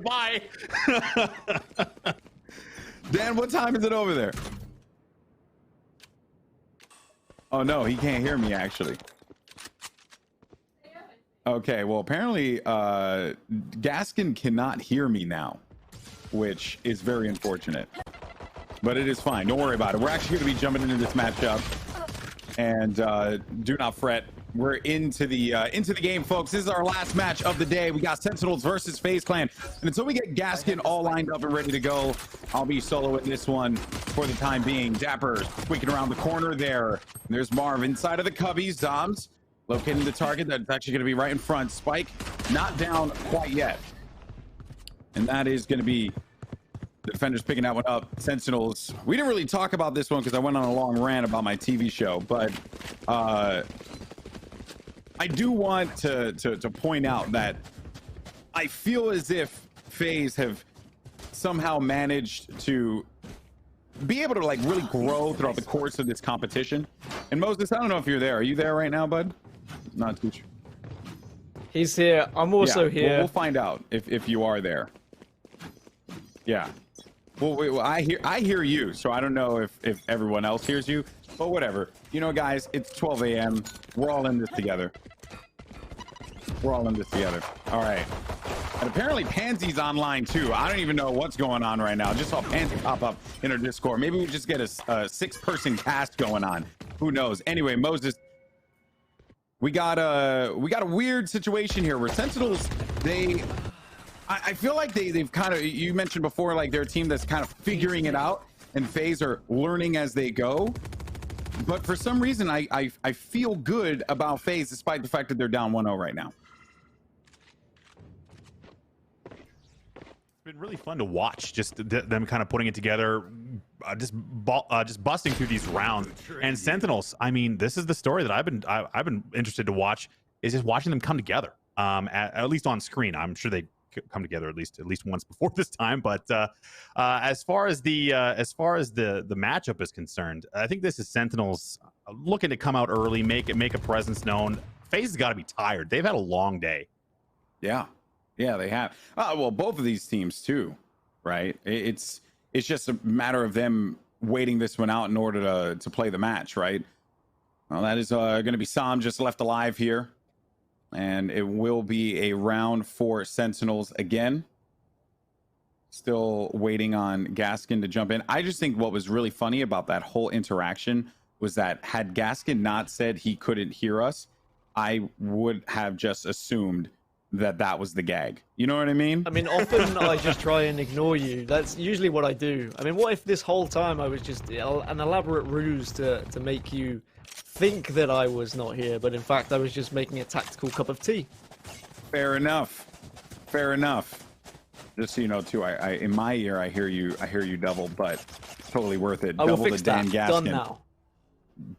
Bye. Dan, what time is it over there? Oh no, he can't hear me actually. Okay, well apparently Gaskin cannot hear me now, which is very unfortunate. But it is fine. Don't worry about it. We're actually going to be jumping into this matchup, and do not fret. We're into the game, folks. This is our last match of the day. We got Sentinels versus FaZe Clan, and until we get Gaskin all lined up and ready to go, I'll be solo in this one for the time being. Dapper squeaking around the corner there. There's Marv inside of the cubbies. Zoms locating the target that's actually going to be right in front. Spike not down quite yet, and that is going to be the defenders picking that one up. Sentinels, we didn't really talk about this one because I went on a long rant about my TV show, but I do want to point out that I feel as if FaZe have somehow managed to be able to like really grow throughout the course of this competition. And Moses, I don't know if you're there. Are you there right now, bud? Not too sure. He's here. I'm also here. We'll find out if you are there. Yeah. Well, I hear you, so I don't know if everyone else hears you, but whatever. You know, guys, it's 12 a.m. We're all in this together. We're all in this together. All right. And apparently Pansy's online too. I don't even know what's going on right now. Just saw Pansy pop up in our Discord. Maybe we just get a 6-person cast going on. Who knows? Anyway, Moses, we got a weird situation here where Sentinels, I feel like they've kind of, you mentioned before, like they're a team that's kind of figuring it out, and FaZe are learning as they go. But for some reason, I feel good about FaZe despite the fact that they're down 1-0 right now. It's been really fun to watch, just them kind of putting it together, just busting through these rounds. And Sentinels, I mean, this is the story that I've been interested to watch, is just watching them come together. At least on screen. I'm sure they come together at least once before this time, but as far as the matchup is concerned, I think this is Sentinels looking to come out early, make a presence known. FaZe has got to be tired. They've had a long day. Yeah they have. Well, both of these teams too, right? It's just a matter of them waiting this one out in order to play the match, right? Well, that is going to be Sam just left alive here. And it will be a round for Sentinels again. Still waiting on Gaskin to jump in. I just think what was really funny about that whole interaction was that had Gaskin not said he couldn't hear us, I would have just assumed that was the gag. You know what I mean? I mean, often I just try and ignore you. That's usually what I do. I mean, what if this whole time I was just an elaborate ruse to make you think that I was not here, but in fact I was just making a tactical cup of tea. Fair enough. Just so you know too, I in my ear I hear you double, but totally worth it. I will Double fix the Dan that. Gaskin. Done now.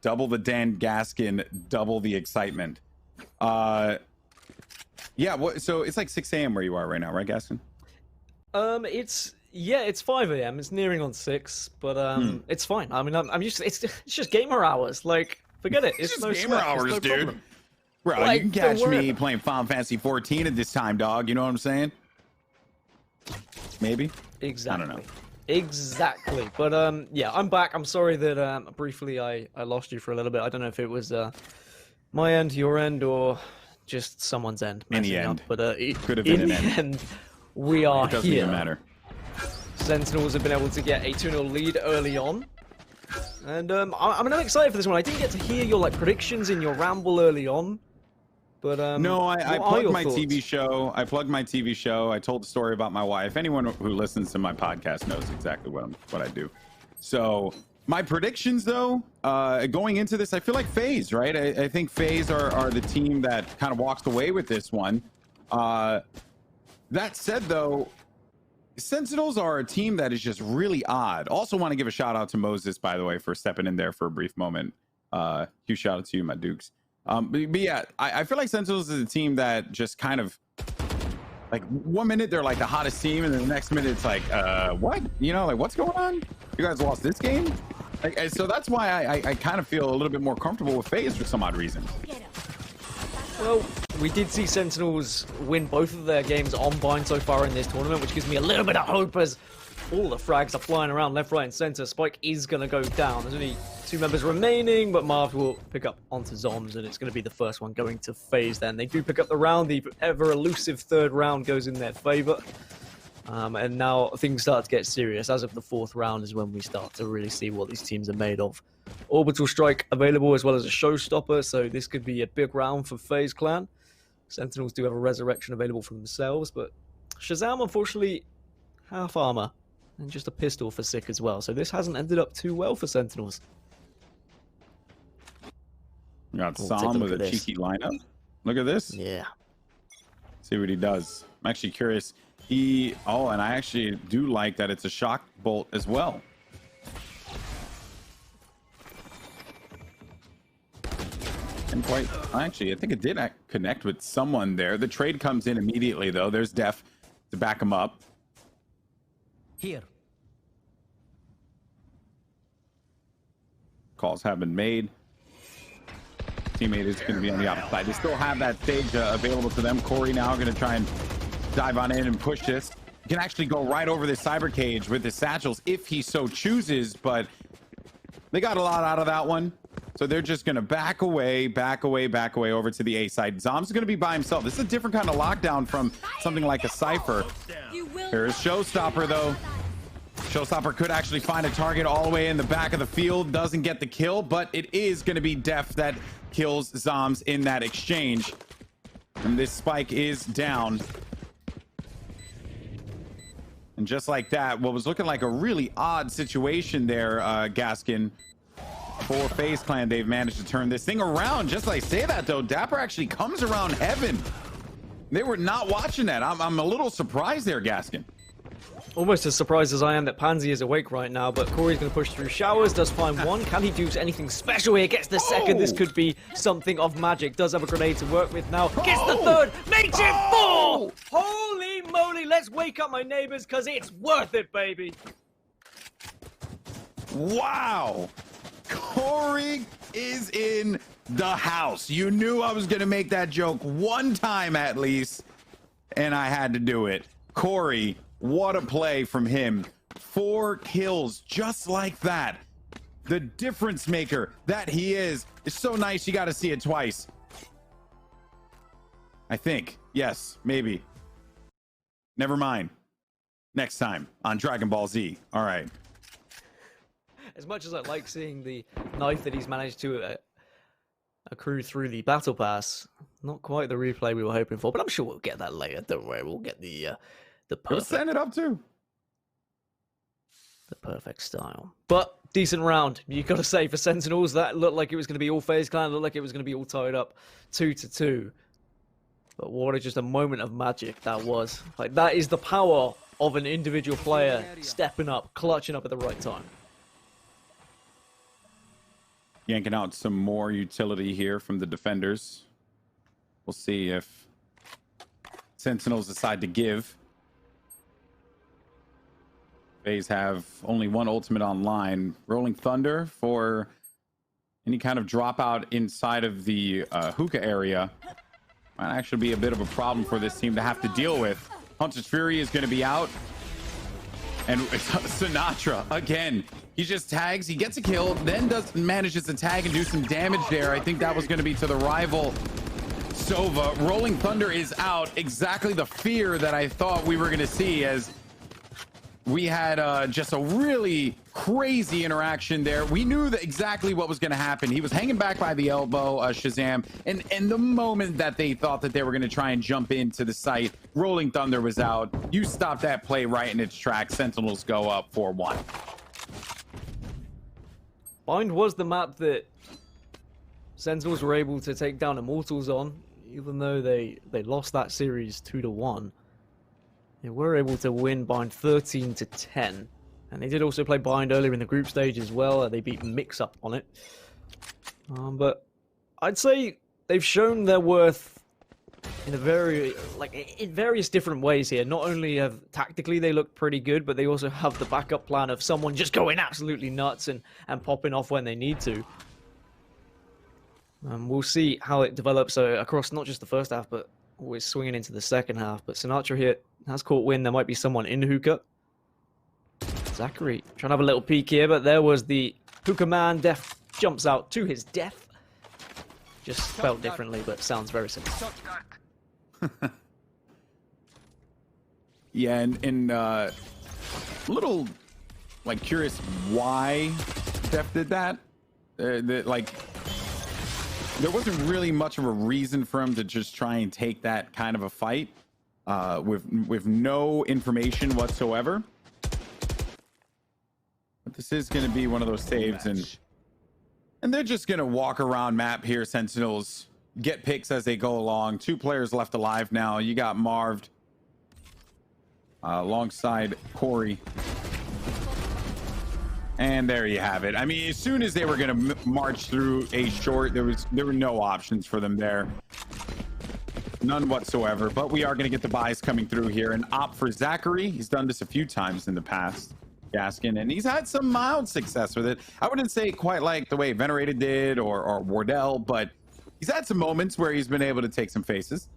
Double the Dan Gaskin, double the excitement. Yeah, so it's like 6 a.m. where you are right now, right, Gaskin? It's 5 a.m. It's nearing on 6, but it's fine. I mean, I'm used to, it's just gamer hours. Like, forget it. It's just no gamer sweat. hours, no dude. problem. Bro, Like, you can catch don't worry me about playing Final Fantasy 14 at this time, dog. You know what I'm saying? Maybe. Exactly. I don't know. Exactly. But yeah, I'm back. I'm sorry that briefly I lost you for a little bit. I don't know if it was my end, your end, or just someone's end. Any end. But could have been in an the end, we are it doesn't here. even matter. Sentinels have been able to get a 2-0 lead early on. And I'm excited for this one. I didn't get to hear your predictions in your ramble early on. But no, I plugged my thoughts? TV show. I plugged my TV show. I told the story about my wife. Anyone who listens to my podcast knows exactly what I do. So my predictions, though, going into this, I feel like FaZe, right? I think FaZe are the team that kind of walks away with this one. That said, though, Sentinels are a team that is just really odd. Also want to give a shout out to Moses, by the way, for stepping in there for a brief moment. Huge shout out to you, my Dukes. But yeah, I feel like Sentinels is a team that just kind of, like, 1 minute they're like the hottest team, and then the next minute it's like, what? You know, like, what's going on? You guys lost this game? Like, so that's why I kind of feel a little bit more comfortable with FaZe for some odd reason. Well, we did see Sentinels win both of their games on Bind so far in this tournament, which gives me a little bit of hope as all the frags are flying around left, right, and center. Spike is going to go down. There's only 2 members remaining, but Marv will pick up onto Zoms, and it's going to be the first one going to FaZe then. They do pick up the round. The ever-elusive 3rd round goes in their favor. And now things start to get serious. As of the 4th round is when we start to really see what these teams are made of. Orbital Strike available as well as a Showstopper, so this could be a big round for FaZe Clan. Sentinels do have a Resurrection available for themselves, but Shazam, unfortunately, half armor and just a pistol for Sick as well. So this hasn't ended up too well for Sentinels. We got Sam with a cheeky lineup. Look at this. Yeah. See what he does. I'm actually curious. Oh, and I actually do like that it's a shock bolt as well. And I think it did connect with someone there. The trade comes in immediately, though. There's Def to back him up. Here. Calls have been made. Teammate is going to be on the opposite side. They still have that stage available to them. Corey now going to try and dive on in and push this. He can actually go right over this cyber cage with his satchels if he so chooses, but they got a lot out of that one. So they're just going to back away over to the A side. Zom's going to be by himself. This is a different kind of lockdown from something like a Cypher. Here's Showstopper, though. Showstopper could actually find a target all the way in the back of the field. Doesn't get the kill, but it is going to be Def that kills Zoms in that exchange. And this spike is down. And just like that, what was looking like a really odd situation there, Gaskin, for FaZe Clan, they've managed to turn this thing around. Just like I say that, though, Dapper actually comes around heaven. They were not watching that. I'm a little surprised there, Gaskin. Almost as surprised as I am that Pansy is awake right now, but Corey's going to push through showers, does find one. Can he do anything special here? Gets the second. This could be something of magic. Does have a grenade to work with now. Gets the third. Makes it 4! Holy moly, let's wake up my neighbors, because it's worth it, baby. Wow. Corey is in the house. You knew I was going to make that joke one time at least, and I had to do it. Corey, what a play from him. 4 kills just like that. The difference maker that he is. It's so nice you got to see it twice. I think. Yes, maybe. Never mind. Next time on Dragon Ball Z. All right. As much as I like seeing the knife that he's managed to accrue through the battle pass, not quite the replay we were hoping for, but I'm sure we'll get that later. Don't worry, we'll get the perfect. Setting it up too. The perfect style. But decent round, you got to say, for Sentinels. That looked like it was going to be all FaZe Clan. Looked like it was going to be all tied up 2-2. But what just a moment of magic that was. Like, that is the power of an individual player stepping up, clutching up at the right time. Yanking out some more utility here from the defenders. We'll see if Sentinels decide to give. FaZe have only one ultimate online. Rolling Thunder for any kind of dropout inside of the hookah area. Might actually be a bit of a problem for this team to have to deal with. Hunter's Fury is going to be out. And Sinatra, again, he just tags, he gets a kill, then manages to tag and do some damage there. I think that was going to be to the rival Sova. Rolling Thunder is out. Exactly the fear that I thought we were going to see, as we had just a really crazy interaction there. We knew that exactly what was going to happen. He was hanging back by the elbow, Shazam, and the moment that they thought that they were going to try and jump into the site, Rolling Thunder was out. You stopped that play right in its tracks. Sentinels go up 4-1. Bind was the map that Sentinels were able to take down Immortals on, even though they lost that series 2-1. They were able to win Bind 13-10. And they did also play Bind earlier in the group stage as well. They beat Mix Up on it. But I'd say they've shown their worth in in various different ways here. Not only have tactically they look pretty good, but they also have the backup plan of someone just going absolutely nuts and popping off when they need to. We'll see how it develops across not just the first half, but we're swinging into the second half. But Sinatra here has caught wind. There might be someone in hookah. Zachary trying to have a little peek here, but there was the hookah man. Def jumps out to his death. Just spelled differently, but sounds very similar. Yeah, and a little like curious why Def did that. Like, there wasn't really much of a reason for him to just try and take that kind of a fight with no information whatsoever. But this is going to be one of those saves, and they're just going to walk around map here. Sentinels get picks as they go along. 2 players left alive now. You got Marved alongside Corey. And there you have it. I mean, as soon as they were going to march through a short, there were no options for them there. None whatsoever. But we are going to get the buys coming through here. An op for Zachary. He's done this a few times in the past. Gaskin, and he's had some mild success with it. I wouldn't say quite like the way Venerated did or Wardell, but he's had some moments where he's been able to take some faces.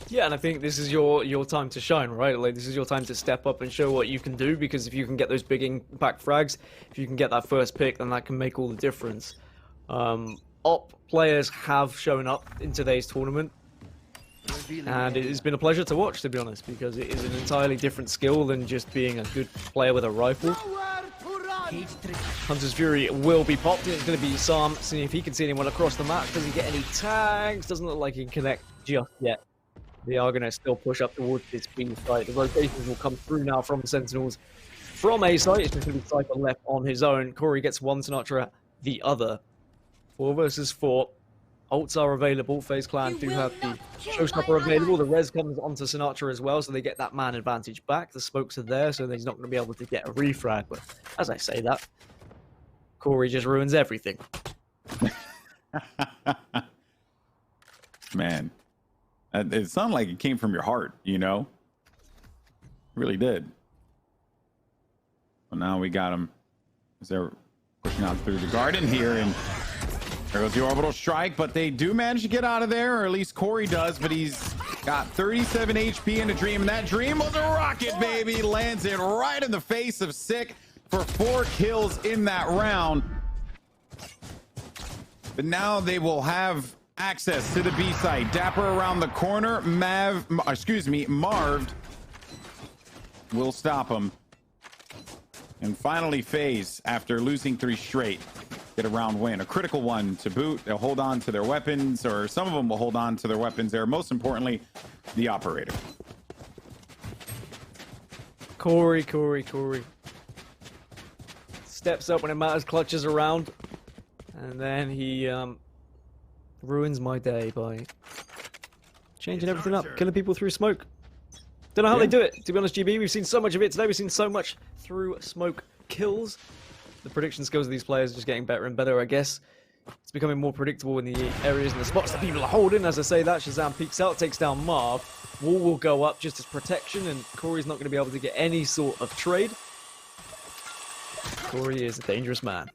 Yeah, and I think this is your time to shine, right? Like, this is your time to step up and show what you can do, because if you can get those big impact frags, if you can get that first pick, then that can make all the difference. Op players have shown up in today's tournament, and it has been a pleasure to watch, to be honest, because it is an entirely different skill than just being a good player with a rifle. Hunter's Fury will be popped. It's going to be Sam, seeing if he can see anyone across the map. Does he get any tags? Doesn't look like he can connect just yet. They are going to still push up towards this B site. The rotations will come through now from Sentinels. From A site, it's just going to be Cypher left on his own. Corey gets one, Sinatra the other. 4 versus 4. Ults are available. FaZe Clan do have the Showstopper available. The res comes onto Sinatra as well, so they get that man advantage back. The smokes are there, so he's not going to be able to get a refrag. But as I say that, Corey just ruins everything. Man, it sounded like it came from your heart, you know? It really did. Well, now we got him as they're pushing out through the garden here, and there goes the orbital strike, but they do manage to get out of there, or at least Corey does, but he's got 37 HP in a dream, and that dream was a rocket, baby. Lands it right in the face of Sick for 4 kills in that round. But now they will have access to the B site. Dapper around the corner. Marved will stop him. And finally, FaZe, after losing 3 straight, get a round win, a critical one to boot. They'll hold on to their weapons, or some of them will hold on to their weapons there. Most importantly, the operator. Corey steps up when it matters, clutches around, and then he ruins my day by changing everything up, killing people through smoke. Don't know how they do it, to be honest, GB. We've seen so much of it today. We've seen so much through smoke kills. The prediction skills of these players are just getting better and better, I guess. It's becoming more predictable in the areas and the spots that people are holding. As I say that, Shazam peeks out, takes down Marv. Wall will go up just as protection, and Corey's not going to be able to get any sort of trade. Corey is a dangerous man.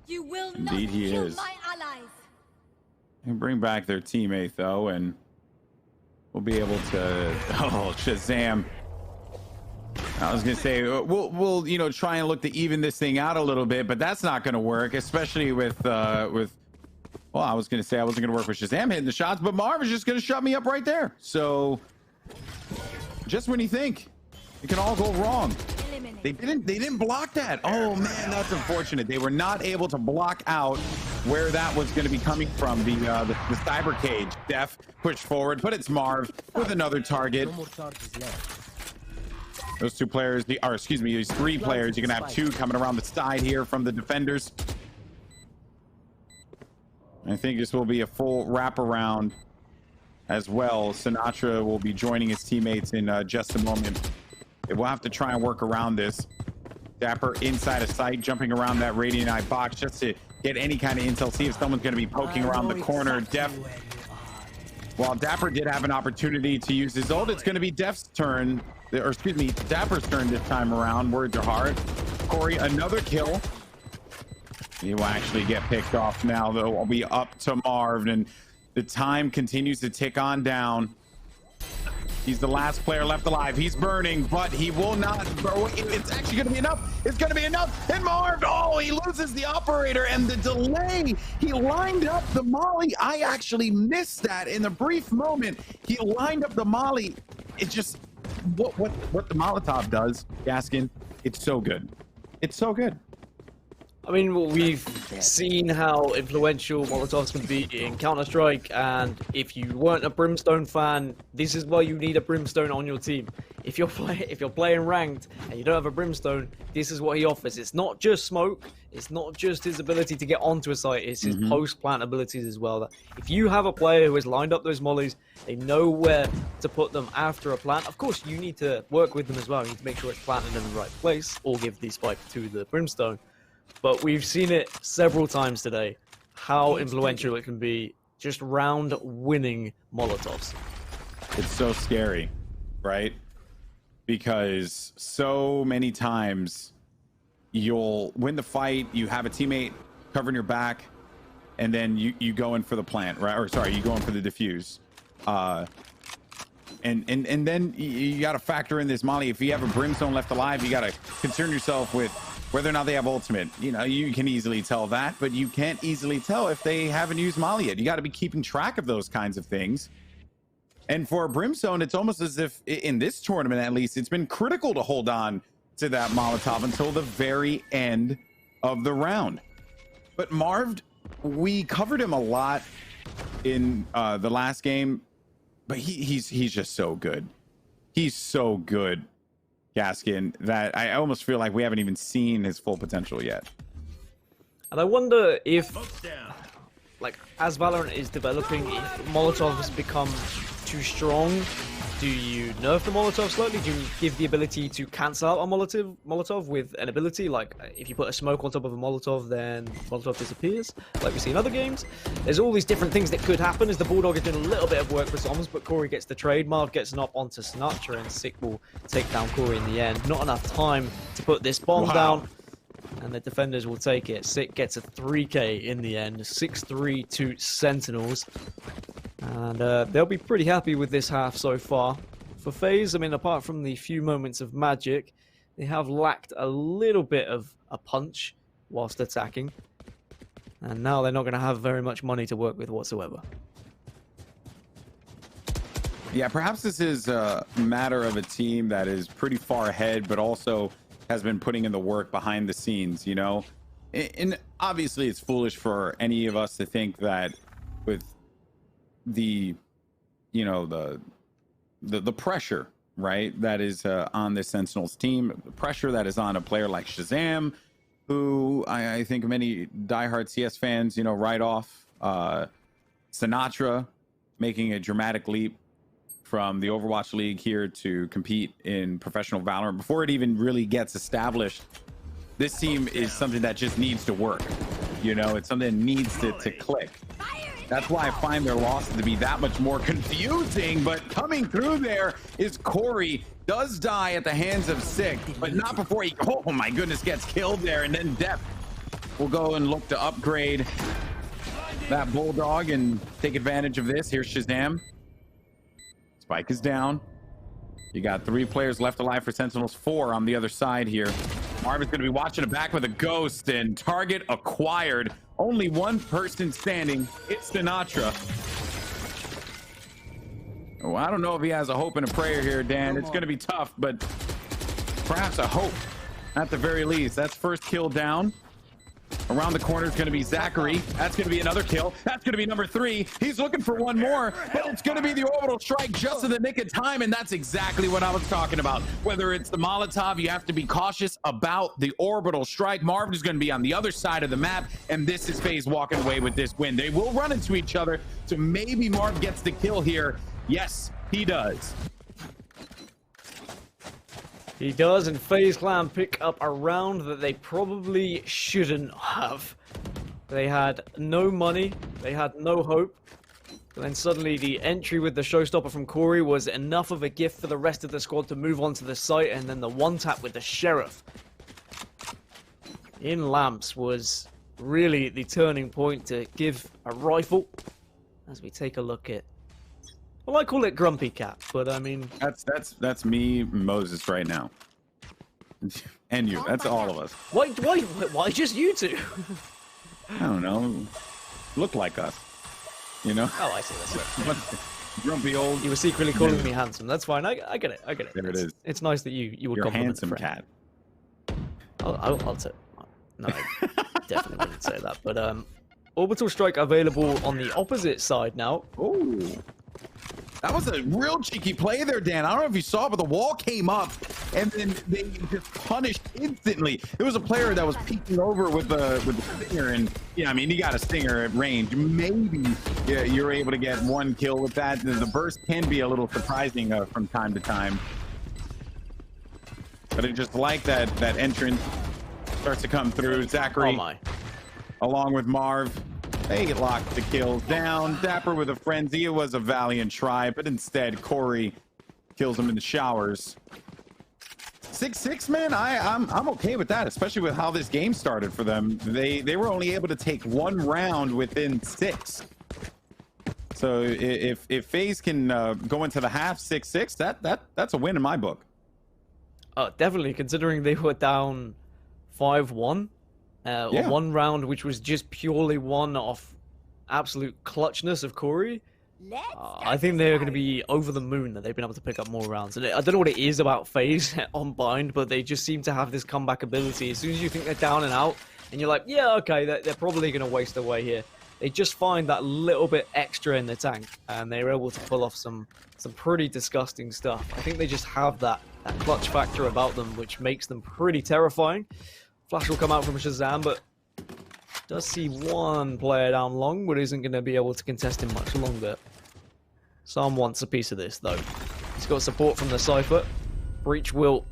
You will Indeed, not he kill is. my allies. And bring back their teammate, though, and we'll be able to... Oh, Shazam. I was gonna say we'll you know, try and look to even this thing out a little bit, but that's not gonna work, especially with well, I was gonna say I wasn't gonna work with Shazam hitting the shots, but Marv is just gonna shut me up right there. So just when you think it can all go wrong, they didn't block that. Oh man, that's unfortunate. They were not able to block out where that was going to be coming from, the cyber cage. Def pushed forward, but it's Marv with another target. No more charges left. Those 2 players, these 3 players, you're gonna have 2 coming around the side here from the defenders. I think this will be a full wraparound as well. Sinatra will be joining his teammates in just a moment. They will have to try and work around this. Dapper inside a sight, jumping around that Radiant Eye box just to get any kind of intel, see if someone's gonna be poking around the corner. Def, while Dapper did have an opportunity to use his ult, it's gonna be Def's turn. Or excuse me, Dapper's turn this time around. Words are hard. Corey, another kill. He will actually get picked off now, though. Will be up to Marv, and the time continues to tick on down. He's the last player left alive. He's burning, but he will not. It's actually going to be enough. It's going to be enough. And Marv, oh, he loses the operator and the delay. He lined up the molly. I actually missed that in the brief moment. He lined up the molly. It just what the Molotov does, Gaskin. It's so good. It's so good. I mean, we've seen how influential Molotovs can be in Counter-Strike, and if you weren't a Brimstone fan, this is why you need a Brimstone on your team. If you're playing ranked and you don't have a Brimstone, this is what he offers. It's not just smoke, it's not just his ability to get onto a site, it's his post-plant abilities as well. If you have a player who has lined up those mollies, they know where to put them after a plant. Of course, you need to work with them as well. You need to make sure it's planted in the right place, or give the spike to the Brimstone. But we've seen it several times today, how influential it can be, just round-winning Molotovs. It's so scary, right? Because so many times you'll win the fight, you have a teammate covering your back, and then you go in for the plant, right? Or sorry, you go in for the defuse. And then you got to factor in this molly. If you have a Brimstone left alive, you got to concern yourself with whether or not they have ultimate. You know, you can easily tell that, but you can't easily tell if they haven't used molly yet. You got to be keeping track of those kinds of things. And for Brimstone, it's almost as if in this tournament, at least, it's been critical to hold on to that Molotov until the very end of the round. But Marv, we covered him a lot in the last game, but he's just so good. He's so good, Gaskin, that I almost feel like we haven't even seen his full potential yet. And I wonder if, like, as Valorant is developing, if Molotovs become too strong, do you nerf the Molotov slightly? Do you give the ability to cancel out a Molotov with an ability? Like, if you put a smoke on top of a Molotov, then Molotov disappears, like we see in other games. There's all these different things that could happen as the Bulldog is doing a little bit of work for Soms, but Corey gets the trade. Marv gets an op onto Sinatra, and Sick will take down Corey in the end. Not enough time to put this bomb down, and the defenders will take it. Sick gets a 3K in the end, 6-3 to Sentinels. And they'll be pretty happy with this half so far. For FaZe, I mean, apart from the few moments of magic, they have lacked a little bit of a punch whilst attacking. And now they're not going to have very much money to work with whatsoever. Yeah, perhaps this is a matter of a team that is pretty far ahead, but also has been putting in the work behind the scenes, you know? And obviously it's foolish for any of us to think that with the, you know, the pressure, right, that is on this Sentinels team, the pressure that is on a player like Shazam, who I think many diehard CS fans, you know, write off. Sinatra making a dramatic leap from the Overwatch League here to compete in professional Valorant before it even really gets established. This team is something that just needs to work. You know, it's something that needs to click. That's why I find their losses to be that much more confusing. But coming through there is Corey. Does die at the hands of Sick, but not before he, oh my goodness, gets killed there. And then Dep will go and look to upgrade that Bulldog and take advantage of this. Here's Shazam. Spike is down. You got 3 players left alive for Sentinels, 4 on the other side here. Marvin's going to be watching it back with a ghost, and target acquired. Only one person standing. It's Sinatra. Oh, I don't know if he has a hope and a prayer here, Dan. It's going to be tough, but perhaps a hope at the very least. That's first kill down. Around the corner is going to be Zachary. That's going to be another kill. That's going to be number 3. He's looking for one more, but it's going to be the orbital strike just in the nick of time, and that's exactly what I was talking about. Whether it's the Molotov, you have to be cautious about the orbital strike. Marvin is going to be on the other side of the map, and this is FaZe walking away with this win. They will run into each other, so maybe Marv gets the kill here. Yes, he does. He does, and FaZe Clan pick up a round that they probably shouldn't have. They had no money, they had no hope, and then suddenly the entry with the showstopper from Corey was enough of a gift for the rest of the squad to move on to the site, and then the one-tap with the Sheriff in Lamps was really the turning point to give a rifle as we take a look at, well, I call it Grumpy Cat, but I mean... That's me, Moses, right now. And you, that's all of us. Why just you two? I don't know. Look like us, you know? Oh, I see, that's it. Grumpy old... You were secretly calling me handsome. That's fine. I get it. There it is. It's nice that you would You're a compliment handsome a friend. cat. I'll take. No, I definitely wouldn't say that. But orbital strike available on the opposite side now. Oh, that was a real cheeky play there, Dan. I don't know if you saw, but the wall came up, and then they just punished instantly. There was a player that was peeking over with the stinger, and yeah, I mean, he got a stinger at range. Maybe you're able to get one kill with that. The burst can be a little surprising from time to time, but I just like that entrance starts to come through. Zachary, Oh my. along with Marv. They locked the kills down. Dapper with a frenzy. It was a valiant try, but instead Corey kills him in the showers. 6-6, man. I'm okay with that, especially with how this game started for them. They were only able to take one round within 6. So if FaZe can go into the half 6-6, that's a win in my book. Definitely, considering they were down 5-1. Yeah. One round, which was just purely won off absolute clutchness of Corey. I think they're going to be over the moon that they've been able to pick up more rounds. And I don't know what it is about FaZe on Bind, but they just seem to have this comeback ability. As soon as you think they're down and out, and you're like, yeah, okay, they're probably going to waste away here. They just find that little bit extra in the tank, and they're able to pull off some pretty disgusting stuff. I think they just have that clutch factor about them, which makes them pretty terrifying. Flash will come out from Shazam, but does see one player down long, but isn't going to be able to contest him much longer. Sam wants a piece of this, though. He's got support from the Cypher. Breach will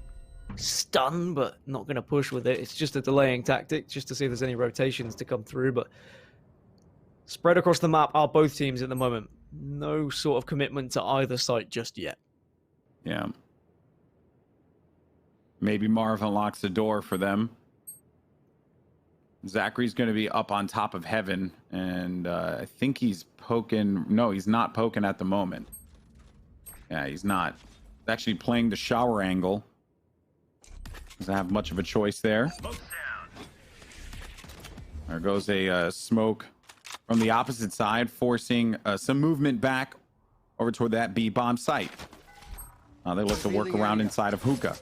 stun, but not going to push with it. It's just a delaying tactic, just to see if there's any rotations to come through, but spread across the map are both teams at the moment. No sort of commitment to either site just yet. Yeah. Maybe Marv unlocks the door for them. Zachary's going to be up on top of heaven, and I think he's poking. No, he's not poking at the moment. Yeah, he's not. He's actually playing the shower angle. Doesn't have much of a choice there. There goes a smoke from the opposite side, forcing some movement back over toward that B-bomb site. They look to work around inside of Hookah.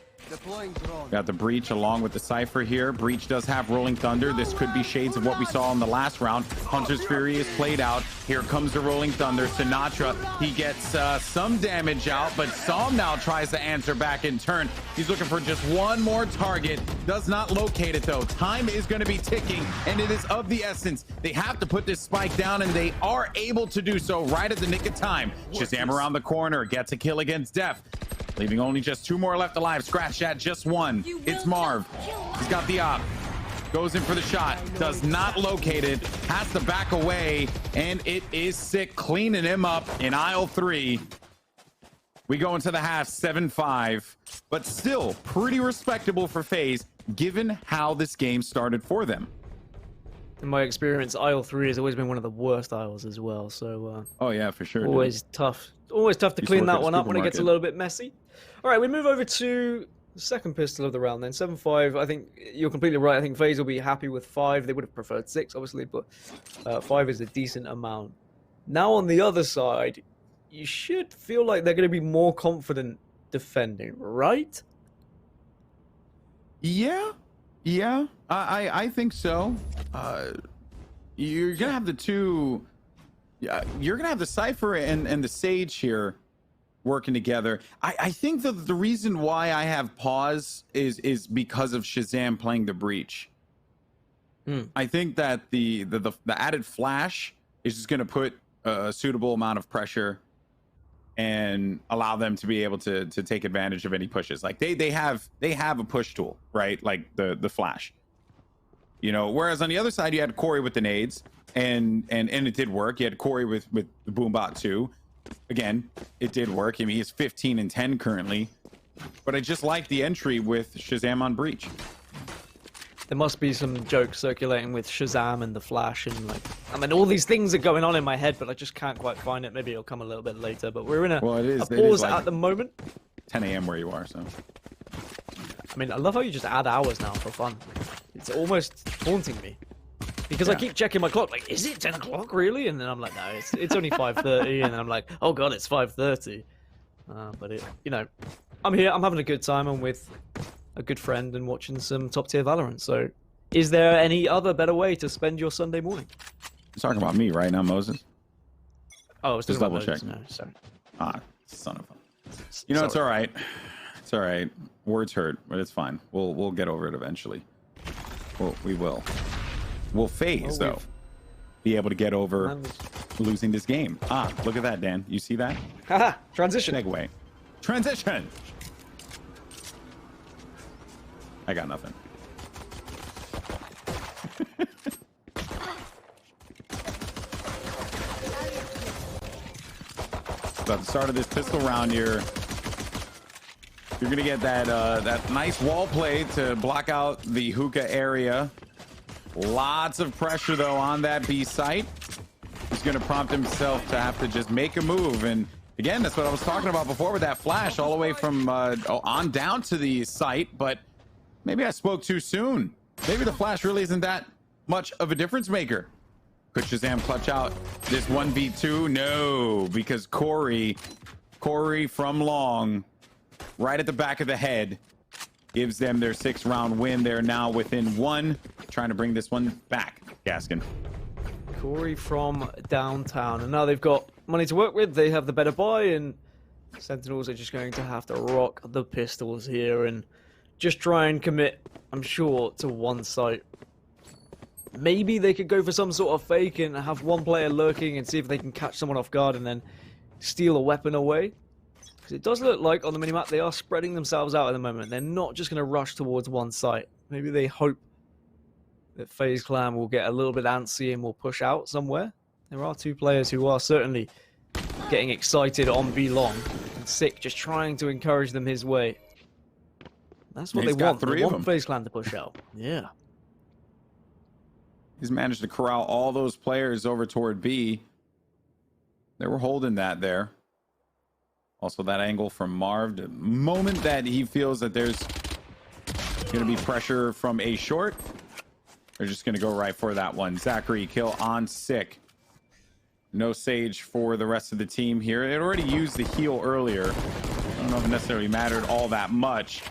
Got the Breach along with the Cypher here. Breach does have Rolling Thunder. This could be shades of what we saw in the last round. Hunter's Fury is played out. Here comes the Rolling Thunder. Sinatra, he gets some damage out, but Psalm now tries to answer back in turn. He's looking for just one more target. Does not locate it, though. Time is going to be ticking, and it is of the essence. They have to put this spike down, and they are able to do so right at the nick of time. Shazam around the corner, gets a kill against Def. Leaving only just 2 more left alive. Scratch that, just 1. It's Marv. He's got the op. Goes in for the shot. Does not locate it. Has to back away. And it is sick. Cleaning him up in aisle 3. We go into the half 7-5. But still pretty respectable for FaZe, given how this game started for them. In my experience, aisle 3 has always been one of the worst aisles as well. So oh yeah, for sure. Always tough. Always tough to clean that one up when it gets a little bit messy. All right, we move over to the second pistol of the round then. 7-5. I think you're completely right. I think FaZe will be happy with 5. They would have preferred 6, obviously, but 5 is a decent amount. Now on the other side, you should feel like they're going to be more confident defending, right? Yeah, I think so. You're gonna have the two. You're gonna have the Cypher and the Sage here working together. I think that the reason why I have pause is because of Shazam playing the Breach. I think that the added flash is just gonna put a suitable amount of pressure and allow them to be able to take advantage of any pushes. Like they have a push tool, right? Like the flash. You know, whereas on the other side you had Corey with the nades, and it did work. You had Corey with the Boombot too. Again, it did work. I mean, he's 15 and 10 currently. But I just like the entry with Shazam on Breach. There must be some jokes circulating with Shazam and the Flash and like, I mean, all these things are going on in my head, but I just can't quite find it. Maybe it'll come a little bit later. But we're in a pause like at the moment. 10 a.m. where you are, so. I mean, I love how you just add hours now for fun. It's almost haunting me. Because I keep checking my clock, like, is it 10 o'clock really? And then I'm like, no, it's only 5:30. And then I'm like, oh god, it's 5:30. But it, you know, I'm here, I'm having a good time. I'm with a good friend and watching some top tier Valorant. So is there any other better way to spend your Sunday morning? You're talking about me right now, Moses? Oh, it's just double checking. No, sorry. Ah, son of a... You know, it's all right. It's all right. Words hurt, but it's fine. We'll get over it eventually. We will. Will FaZe, though, be able to get over losing this game? Ah, look at that, Dan. You see that? Haha, transition. Segue. Transition! I got nothing. So at the start of this pistol round here, you're gonna get that nice wall play to block out the hookah area. Lots of pressure though on that B site. He's gonna prompt himself to have to just make a move, and again, that's what I was talking about before with that flash all the way from on down to the site. But maybe I spoke too soon. Maybe the flash really isn't that much of a difference maker. Could Shazam clutch out this 1v2? No, because Corey from long, right at the back of the head, gives them their 6th-round win. They're now within 1, trying to bring this one back. Gaskin. Corey from downtown, and now they've got money to work with. They have the better buy, and Sentinels are just going to have to rock the pistols here and just try and commit, I'm sure, to one site. Maybe they could go for some sort of fake and have one player lurking and see if they can catch someone off guard and then steal a weapon away. Because it does look like on the minimap they are spreading themselves out at the moment. They're not just going to rush towards one site. Maybe they hope that FaZe Clan will get a little bit antsy and will push out somewhere. There are 2 players who are certainly getting excited on B long, and Sick just trying to encourage them his way. That's what they want. They want FaZe Clan to push out. Yeah. He's managed to corral all those players over toward B. They were holding that there. Also that angle from Marv. The moment that he feels that there's going to be pressure from A short, they're just going to go right for that one. Zachary kill on Sick. No Sage for the rest of the team here. It already used the heal earlier. I don't know if it necessarily mattered all that much.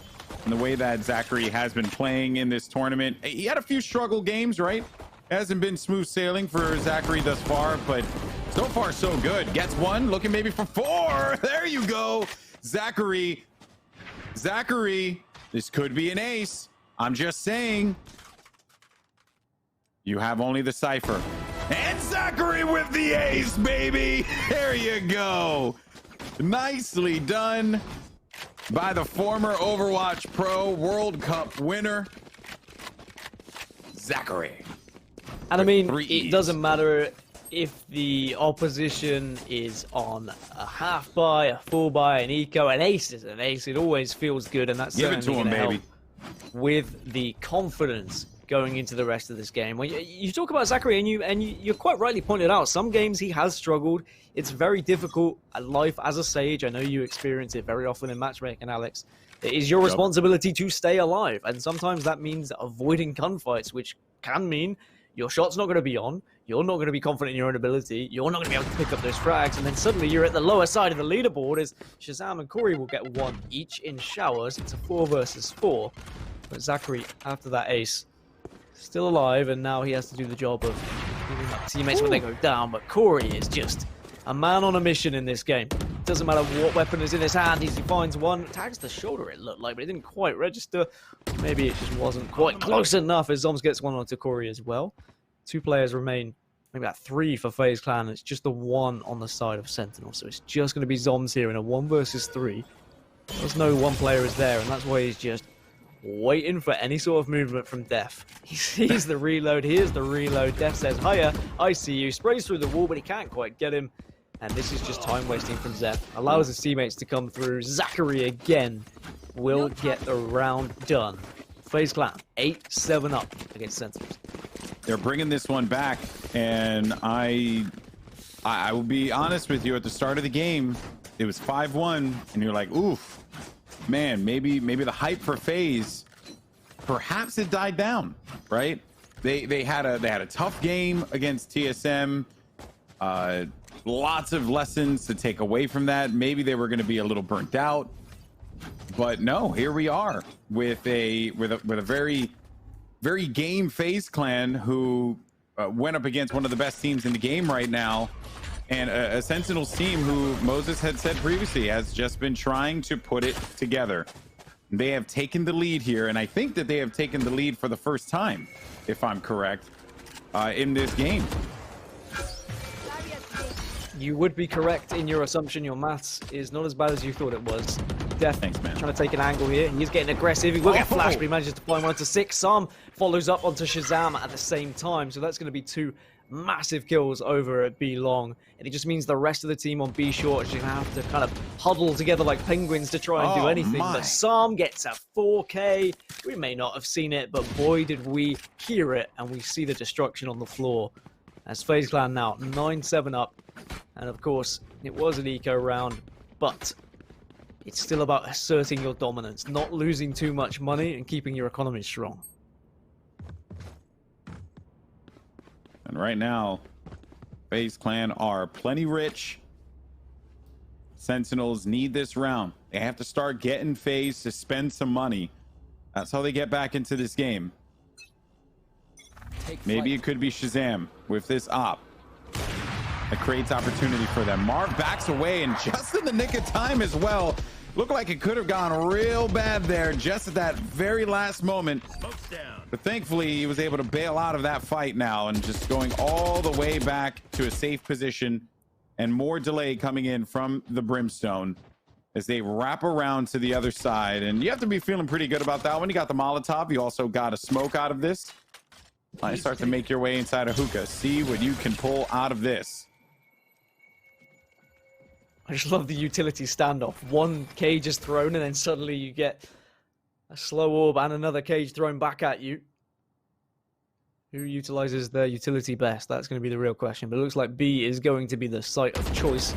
And the way that Zachary has been playing in this tournament, he had a few struggle games, right? Hasn't been smooth sailing for Zachary thus far, but so far so good. Gets 1, looking maybe for 4. There you go. Zachary, this could be an ace. I'm just saying. You have only the Cypher. And Zachary with the ace, baby. There you go. Nicely done by the former Overwatch Pro World Cup winner, Zachary. And I mean, it doesn't matter if the opposition is on a half buy, a full buy, an eco, an ace is an ace. It always feels good, and that's certainly going to help with the confidence going into the rest of this game. When you talk about Zachary, and you're quite rightly pointed out, some games he has struggled. It's very difficult at life as a Sage. I know you experience it very often in matchmaking, Alex. It is your responsibility to stay alive, and sometimes that means avoiding gunfights, which can mean your shot's not going to be on, you're not going to be confident in your own ability, you're not going to be able to pick up those frags, and then suddenly you're at the lower side of the leaderboard as Shazam and Corey will get 1 each in showers. It's a 4 versus 4. But Zachary, after that ace, still alive, and now he has to do the job of giving up teammates when they go down. But Corey is just a man on a mission in this game. Doesn't matter what weapon is in his hand, he finds one. Tags the shoulder, it looked like, but it didn't quite register. Maybe it just wasn't quite close enough as Zoms gets 1 onto Corey as well. 2 players remain, maybe about 3 for FaZe Clan. It's just the 1 on the side of Sentinel. So it's just going to be Zoms here in a 1 versus 3. There's no 1 player is there, and that's why he's just waiting for any sort of movement from Def. He sees the reload. Here's the reload. Def says, hiya, I see you. Sprays through the wall, but he can't quite get him. And this is just time wasting from Zeph. Allows his teammates to come through. Zachary again will get the round done FaZe Clan 8-7 up against Sentinels. They're bringing this one back, and I will be honest with you. At the start of the game, it was 5-1, and you're like, oof, man, maybe the hype for FaZe, perhaps it died down, right? They had a tough game against TSM. Lots of lessons to take away from that. Maybe they were going to be a little burnt out, but no, here we are with a very game FaZe Clan who went up against one of the best teams in the game right now, and a Sentinels team who Moses had said previously has just been trying to put it together. They have taken the lead here, and I think that they have taken the lead for the first time, if I'm correct, in this game. You would be correct in your assumption. Your maths is not as bad as you thought it was. Def Thanks, man. Trying to take an angle here. He's getting aggressive. He will get flashed, but he manages to find 1 to 6. Sam follows up onto Shazam at the same time. So that's going to be 2 massive kills over at B long. And it just means the rest of the team on B short is going to have to kind of huddle together like penguins to try and do anything. But Sam gets a 4K. We may not have seen it, but boy, did we hear it. And we see the destruction on the floor. As FaZe Clan now 9-7 up. And of course, it was an eco round, but it's still about asserting your dominance, not losing too much money and keeping your economy strong. And right now, FaZe Clan are plenty rich. Sentinels need this round. They have to start getting FaZe to spend some money. That's how they get back into this game. Maybe it could be Shazam with this op. It creates opportunity for them. Marv backs away, and just in the nick of time as well. Looked like it could have gone real bad there just at that very last moment. But thankfully, he was able to bail out of that fight now and just going all the way back to a safe position, and more delay coming in from the Brimstone as they wrap around to the other side. And you have to be feeling pretty good about that one. You got the Molotov. You also got a smoke out of this. You start to make your way inside a hookah. See what you can pull out of this. I just love the utility standoff. 1 cage is thrown, and then suddenly you get a slow orb and another cage thrown back at you. Who utilizes their utility best? That's going to be the real question. But it looks like B is going to be the site of choice.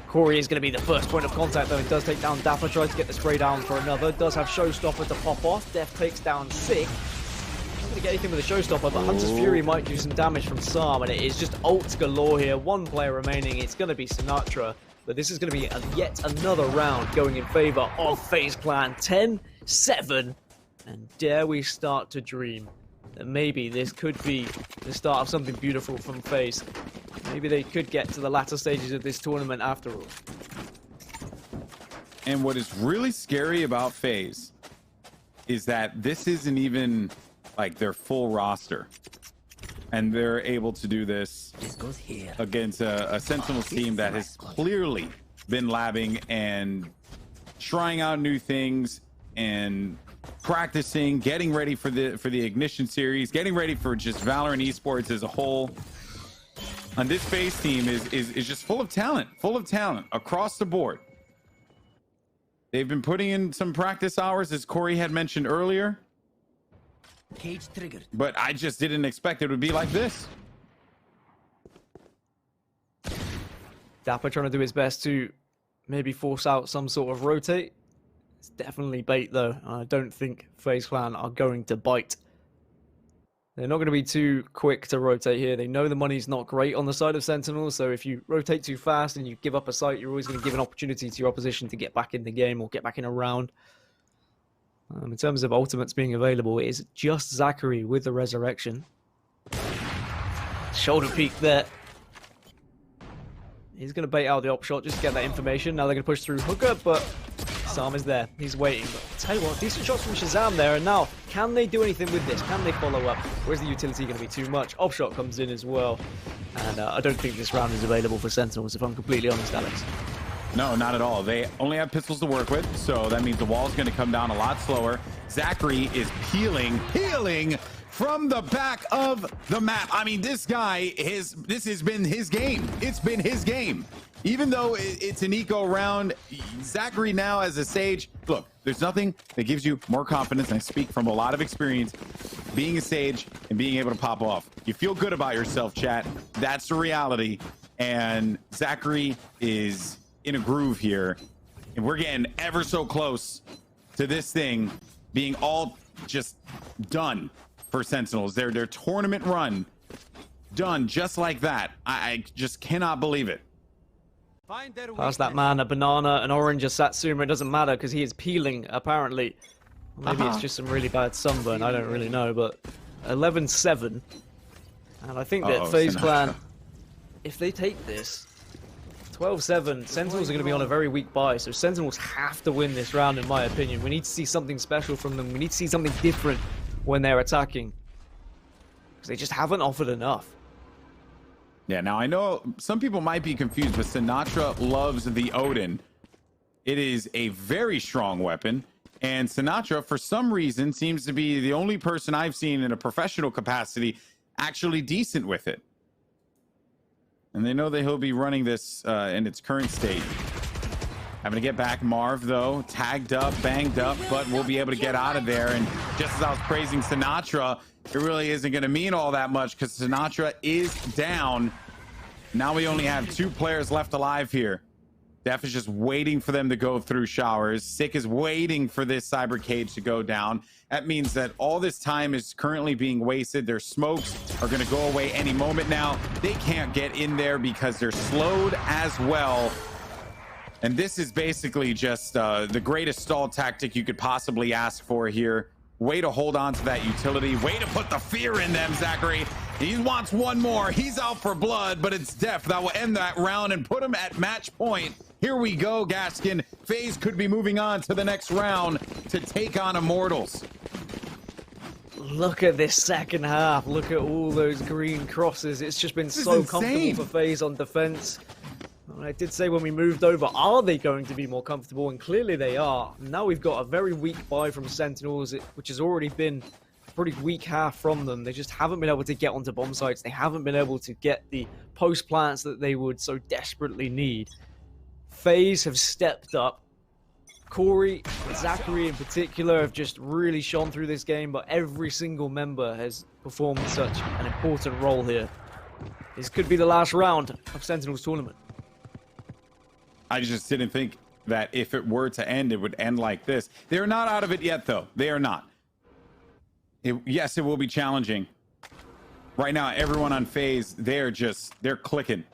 Corey is going to be the first point of contact, though. It does take down Dapper, tries to get the spray down for another. Does have Showstopper to pop off. Def takes down 6. Not going to get anything with a Showstopper, but Hunter's Fury might do some damage from Sam, and it is just ults galore here. 1 player remaining. It's going to be Sinatra. But this is going to be yet another round going in favor of FaZe Clan. 10-7. And dare we start to dream that maybe this could be the start of something beautiful from FaZe. Maybe they could get to the latter stages of this tournament after all. And what is really scary about FaZe is that this isn't even like their full roster. And they're able to do this against a Sentinels team that has clearly been labbing and trying out new things and practicing, getting ready for the Ignition series, getting ready for just Valorant esports as a whole. And this FaZe team is just full of talent across the board. They've been putting in some practice hours, as Corey had mentioned earlier. Cage triggered. But I just didn't expect it would be like this. Dapper trying to do his best to maybe force out some sort of rotate. It's definitely bait, though. I don't think FaZe Clan are going to bite. They're not going to be too quick to rotate here. They know the money's not great on the side of Sentinels, so if you rotate too fast and you give up a site, you're always going to give an opportunity to your opposition to get back in the game or get back in a round. In terms of ultimates being available, it is just Zachary with the resurrection. Shoulder peek there. He's going to bait out the op shot just to get that information. Now they're going to push through hooker, but Sam is there. He's waiting. But I'll tell you what, decent shots from Shazam there. And now, can they do anything with this? Can they follow up? Or is the utility going to be too much? Op shot comes in as well. And I don't think this round is available for Sentinels, if I'm completely honest, Alex. No, not at all. They only have pistols to work with, so that means the wall is going to come down a lot slower. Zachary is peeling from the back of the map. I mean, this guy, this has been his game. It's been his game. Even though it's an eco round, Zachary now as a Sage, look, there's nothing that gives you more confidence, and I speak from a lot of experience, being a Sage and being able to pop off. You feel good about yourself, chat. That's the reality. And Zachary is in a groove here. And we're getting ever so close to this thing being all just done for Sentinels. Their tournament run done just like that. I just cannot believe it. Pass that man a banana, an orange, a Satsuma. It doesn't matter because he is peeling, apparently. Or maybe it's just some really bad sunburn. I don't really know, but 11-7. And I think that FaZe Clan, if they take this, 12-7, Sentinels are going to be on a very weak buy. So Sentinels have to win this round, in my opinion. We need to see something special from them. We need to see something different when they're attacking. Because they just haven't offered enough. Yeah, now I know some people might be confused, but Sinatra loves the Odin. It is a very strong weapon, and Sinatra, for some reason, seems to be the only person I've seen in a professional capacity actually decent with it. And they know that he'll be running this in its current state. Having to get back Marv, though, tagged up, banged up, but we'll be able to get out of there. And just as I was praising Sinatra, it really isn't going to mean all that much because Sinatra is down. Now we only have 2 players left alive here. Def is just waiting for them to go through showers. Sick is waiting for this cyber cage to go down. That means that all this time is currently being wasted. Their smokes are going to go away any moment now. They can't get in there because they're slowed as well. And this is basically just the greatest stall tactic you could possibly ask for here. Way to hold on to that utility. Way to put the fear in them, Zachary. He wants one more. He's out for blood, but it's Def that will end that round and put him at match point. Here we go, Gaskin. FaZe could be moving on to the next round to take on Immortals. Look at this second half. Look at all those green crosses. It's just been so comfortable for FaZe on defense. I did say when we moved over, are they going to be more comfortable? And clearly they are. Now we've got a very weak buy from Sentinels, which has already been a pretty weak half from them. They just haven't been able to get onto bomb sites. They haven't been able to get the post plants that they would so desperately need. FaZe have stepped up. Corey, Zachary in particular, have just really shone through this game, but every single member has performed such an important role here. This could be the last round of Sentinels tournament. I just didn't think that if it were to end, it would end like this. They're not out of it yet, though. They are not. Yes, it will be challenging. Right now, everyone on FaZe, they're clicking.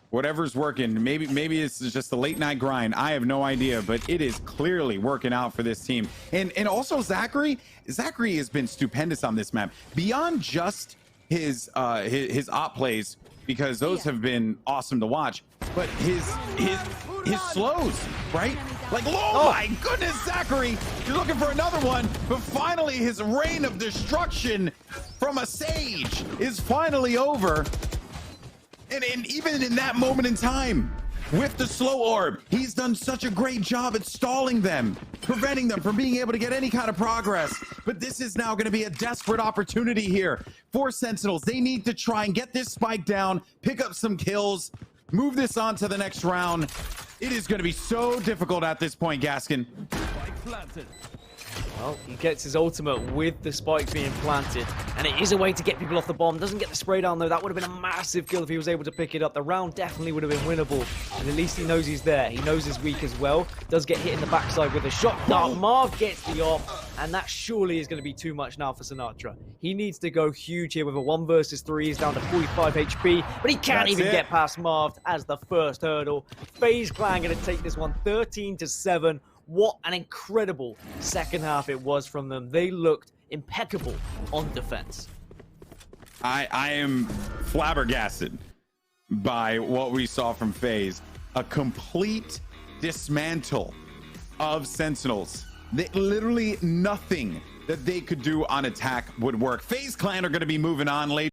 Whatever's working, maybe it's just a late night grind. I have no idea, but it is clearly working out for this team. And also Zachary has been stupendous on this map. Beyond just his op plays, because those have been awesome to watch, but his slows, right? Like, oh my goodness, Zachary, you're looking for another one, but finally his reign of destruction from a Sage is finally over. And even in that moment in time, with the slow orb, he's done such a great job at stalling them, preventing them from being able to get any kind of progress. But this is now going to be a desperate opportunity here for Sentinels. They need to try and get this spike down, pick up some kills, move this on to the next round. It is going to be so difficult at this point, Gaskin. Well, he gets his ultimate with the spike being planted, and it is a way to get people off the bomb. Doesn't get the spray down, though. That would have been a massive kill if he was able to pick it up. The round definitely would have been winnable, and at least he knows he's there. He knows he's weak as well. Does get hit in the backside with a shot dart. Marv gets the off, and that surely is going to be too much now for Sinatra. He needs to go huge here with a 1 versus 3. He's down to 45 HP, but he can't even get past Marv as the first hurdle. FaZe Clan going to take this one 13-7. What an incredible second half it was from them. They looked impeccable on defense. I am flabbergasted by what we saw from FaZe. A complete dismantle of Sentinels. Literally nothing that they could do on attack would work. FaZe Clan are going to be moving on later.